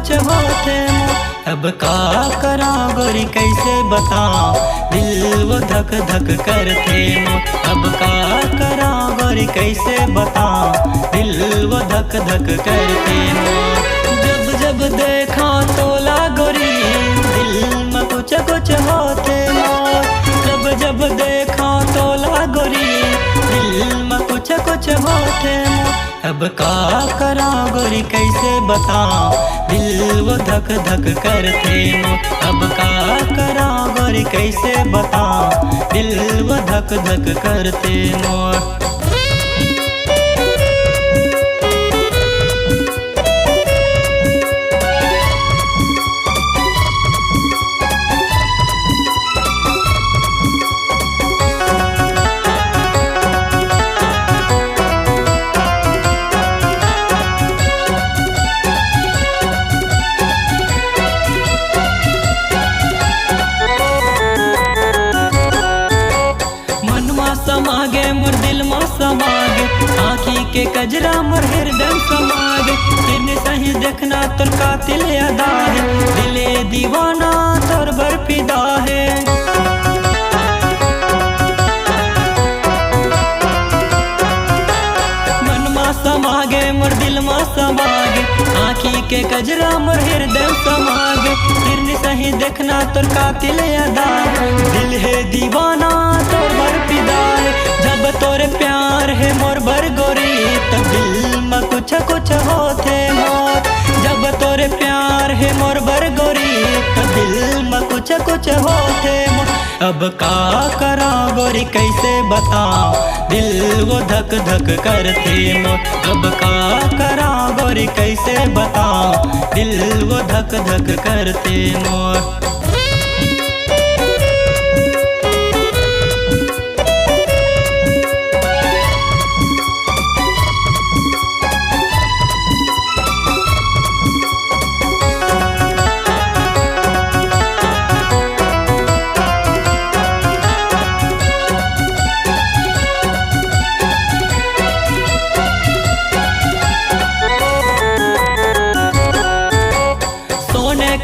कुछ होते मोर। अब का करा गोरी कैसे बताऊं, दिल वो धक धक करते मोर। अब का करा गोरी कैसे बताऊं, दिल वो धक धक करते मोर। जब जब देखा तोला गोरी, दिल में कुछ कुछ होते मोर। जब जब देखा तोला गोरी, दिल में कुछ कुछ होते मोर। अब का करा गोरी कैसे बताऊं, दिल वो धक धक करते मोर। अब का करा गोरी कैसे बताऊं, दिल वो धक धक करते मोर। समागे मोर दिल में समागे, आँखी के कजरा मोर हृदय समागे। तेने सही देखना तोर कातिल अदा है, दिले दीवाना तोर बर फिदा है। मन में समागे मोर दिल में समागे, आँखी के कजरा मोर हृदय समागे। तेने सही देखना तोर कातिल अदा है, दिल है दीवाना तोर बर फिदा है। जब तोरे प्यार है मोर बर गोरी, तब दिल में कुछ कुछ होते मोर। जब तोरे प्यार है मोर बर गोरी, तब दिल में कुछ कुछ होते मोर। अब का करा गोरी कैसे बताऊं, दिल वो धक धक करते मोर। अब का करा गोरी कैसे बताऊं, दिल वो धक धक करते मोर।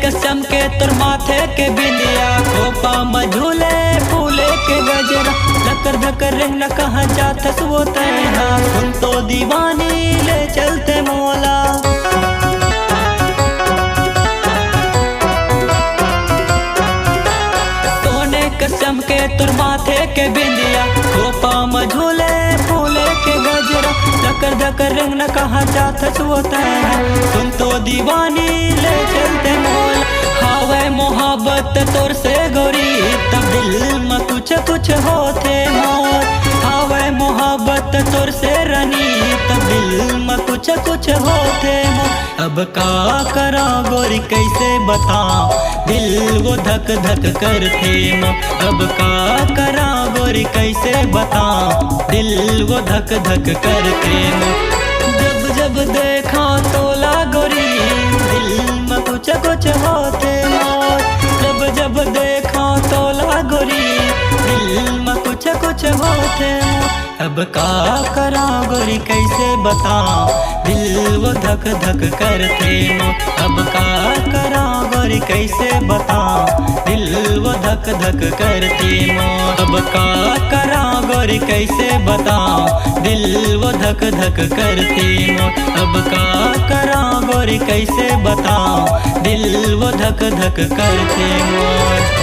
कसम के तोर माथे के बिंदिया, खोपा मझूले फूले के गजरा। धकर धकर रहना कहाँ जातस वो तैहा, सुन तो दीवानी ले चलते मोला। सोने कसम के तोर माथे के बिंदिया, खोपा मझूले फूले के गजरा। धकर धकर रहना कहाँ जातस वो तैहा, सुन तो दीवानी ले चलते मोला। हावे मोहब्बत तोर से गोरी, तब दिल में कुछ कुछ होते मोर। हावे मोहब्बत तोर से रानी, तब दिल में कुछ कुछ होते मोर। अब का करा गोरी कैसे बताऊं, दिल वो धक धक करते मोर। अब का करा गोरी कैसे बताऊं, दिल वो धक धक करते मोर। जब जब देखा तोला गोरी, दिल में कुछ कुछ होते मोर। जब जब देखा तोला गोरी, दिल में कुछ कुछ होते मोर। अब का करा गोरी कैसे बताऊं, दिल वो धक धक करते मोर। अब का करा गोरी कैसे बताऊं, दिल वो धक धक करते मोर। अब का करा गोरी कैसे बताऊं, दिल वो धक धक करते मोर। अब का करा गोरी कैसे बताऊं, दिल वो धक धक करते मोर।